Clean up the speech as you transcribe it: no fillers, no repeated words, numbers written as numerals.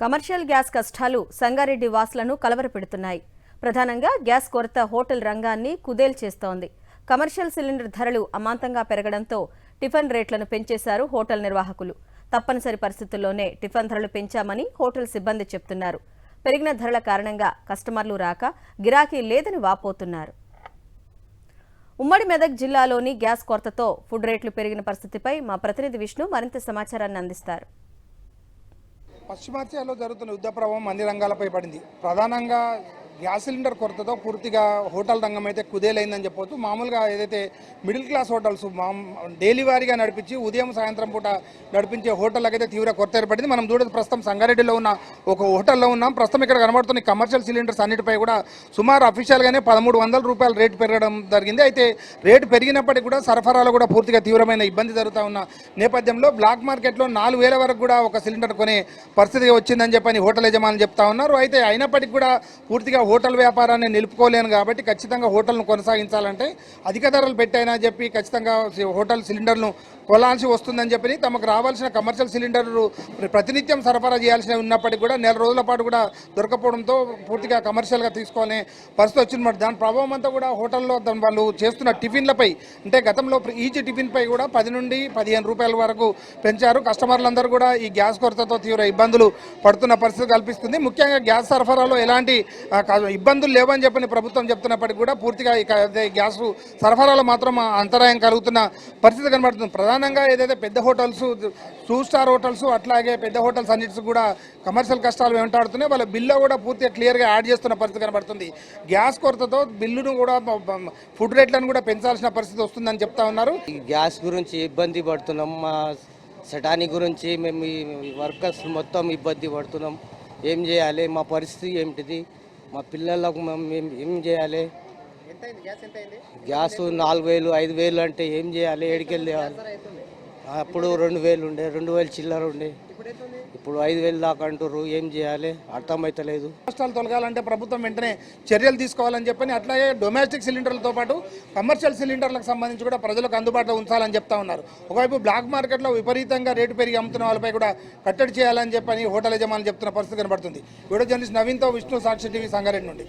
Commercial gas కష్టాలు సంగారెడ్డి వాసులను కలవరపెడుతున్నాయి. ప్రధానంగా gas కొరత హోటల్ రంగాన్ని కుదేల్ చేస్తోంది. కమర్షియల్ సిలిండర్ ధరలు అమాంతంగా పెరగడంతో టిఫిన్ రేట్లను పెంచేశారు హోటల్ నిర్వాహకులు. తప్పనిసరి పరిస్థితుల్లోనే టిఫిన్ ధరలు పెంచామని హోటల్ సిబ్బంది చెప్తున్నారు. పెరిగిన ధరల కారణంగా కస్టమర్లు రాక గిరాకీ లేదని వాపోతున్నారు. ఉమ్మడి మెదక్ జిల్లాలోని గ్యాస్ కొరతతో ఫుడ్ రేట్లు పెరిగిన పరిస్థితిపై మా ప్రతినిధి విష్ణు మరింత సమాచారాన్ని అందిస్తారు. పశ్చిమాసియాలో జరుగుతున్న యుద్ధ ప్రభావం అన్ని రంగాలపై పడింది. ప్రధానంగా గ్యాస్ సిలిండర్ కొరతతో పూర్తిగా హోటల్ రంగం అయితే కుదేలైందని చెప్పొచ్చు. మామూలుగా ఏదైతే మిడిల్ క్లాస్ హోటల్స్ డైలీ వారీగా నడిపించి ఉదయం సాయంత్రం పూట నడిపించే హోటళ్ళకైతే తీవ్ర కొరత ఏర్పడింది. మనం చూడదు ప్రస్తుతం సంగారెడ్డిలో ఉన్న ఒక హోటల్లో ఉన్నాం. ప్రస్తుతం ఇక్కడ కనబడుతున్న కమర్షియల్ సిలిండర్స్ అన్నిటిపై కూడా సుమారు అఫీషియల్గానే 1300 రూపాయలు రేటు పెరగడం జరిగింది. అయితే రేటు పెరిగినప్పటికీ కూడా సరఫరాలో కూడా పూర్తిగా తీవ్రమైన ఇబ్బంది జరుగుతూ ఉన్న నేపథ్యంలో బ్లాక్ మార్కెట్లో 4000 వరకు కూడా ఒక సిలిండర్ కొనే పరిస్థితి వచ్చిందని చెప్పని హోటల్ యజమానులు చెప్తా ఉన్నారు. అయితే అయినప్పటికీ కూడా పూర్తిగా హోటల్ వ్యాపారాన్ని నిలుపుకోలేను కాబట్టి ఖచ్చితంగా హోటల్ను కొనసాగించాలంటే అధిక ధరలు పెట్టైనా చెప్పి ఖచ్చితంగా హోటల్ సిలిండర్ను కొలాల్సి వస్తుందని చెప్పి తమకు రావాల్సిన కమర్షియల్ సిలిండర్ ప్రతినిత్యం సరఫరా చేయాల్సి ఉన్నప్పటికీ కూడా నెల రోజుల పాటు కూడా దొరకపోవడంతో పూర్తిగా కమర్షియల్గా తీసుకోవాలనే పరిస్థితి వచ్చిందన్నమాట. దాని ప్రభావం అంతా కూడా హోటల్లో వాళ్ళు చేస్తున్న టిఫిన్లపై, అంటే గతంలో ఈచ్ టిఫిన్పై కూడా 10 నుండి 15 రూపాయల వరకు పెంచారు. కస్టమర్లందరూ కూడా ఈ గ్యాస్ కొరతతో తీవ్ర ఇబ్బందులు పడుతున్న పరిస్థితి కల్పిస్తుంది. ముఖ్యంగా గ్యాస్ సరఫరాలో ఎలాంటి ఇబ్బందులు లేవని చెప్పని ప్రభుత్వం చెప్తున్నప్పటికీ కూడా పూర్తిగా గ్యాస్ సరఫరాలో మాత్రం అంతరాయం కలుగుతున్న పరిస్థితి కనబడుతుంది. ప్రధానంగా ఏదైతే పెద్ద హోటల్స్, 2 స్టార్ హోటల్స్, అట్లాగే పెద్ద హోటల్స్ అన్నిటికి కూడా కమర్షియల్ కష్టాలు వెంటాడుతున్నాయి. వాళ్ళ బిల్లు కూడా పూర్తిగా క్లియర్గా యాడ్ చేస్తున్న పరిస్థితి కనబడుతుంది. గ్యాస్ కొరతతో బిల్లును కూడా ఫుడ్ రేట్లను కూడా పెంచాల్సిన పరిస్థితి వస్తుందని చెప్తా ఉన్నారు. గ్యాస్ గురించి ఇబ్బంది పడుతున్నాం. మా సెటాని గురించి మేము వర్కర్స్ మొత్తం ఇబ్బంది పడుతున్నాం. ఏం చేయాలి, మా పరిస్థితి ఏమిటిది, మా పిల్లలకు మేము ఏం చేయాలి? గ్యాస్ 4000 5000 అంటే ఏం చేయాలి? ఏడికెళ్ళి అప్పుడు 2000 ఉండే, 2000 చిల్లర ఉండే, ఇప్పుడు 5000 దాకా అంటారు. ఏం చేయాలి అర్థమవుతలేదు. కష్టాలు తొలగాలంటే ప్రభుత్వం వెంటనే చర్యలు తీసుకోవాలని చెప్పని, అట్లాగే డొమెస్టిక్ సిలిండర్లతో పాటు కమర్షియల్ సిలిండర్లకు సంబంధించి కూడా ప్రజలకు అందుబాటులో ఉంచాలని చెప్తా ఉన్నారు. ఒకవైపు బ్లాక్ మార్కెట్లో విపరీతంగా రేటు పెరిగి అమ్ముతున్న వాళ్ళపై కూడా కట్టడి చేయాలని చెప్పని హోటల్ యజమానులు చెప్తున్న పరిస్థితి కనబడుతుంది. వీడియో జర్నలిస్ట్ నవీన్తో విష్ణు, సాక్షి టీవీ, సంగారెడ్డి నుండి.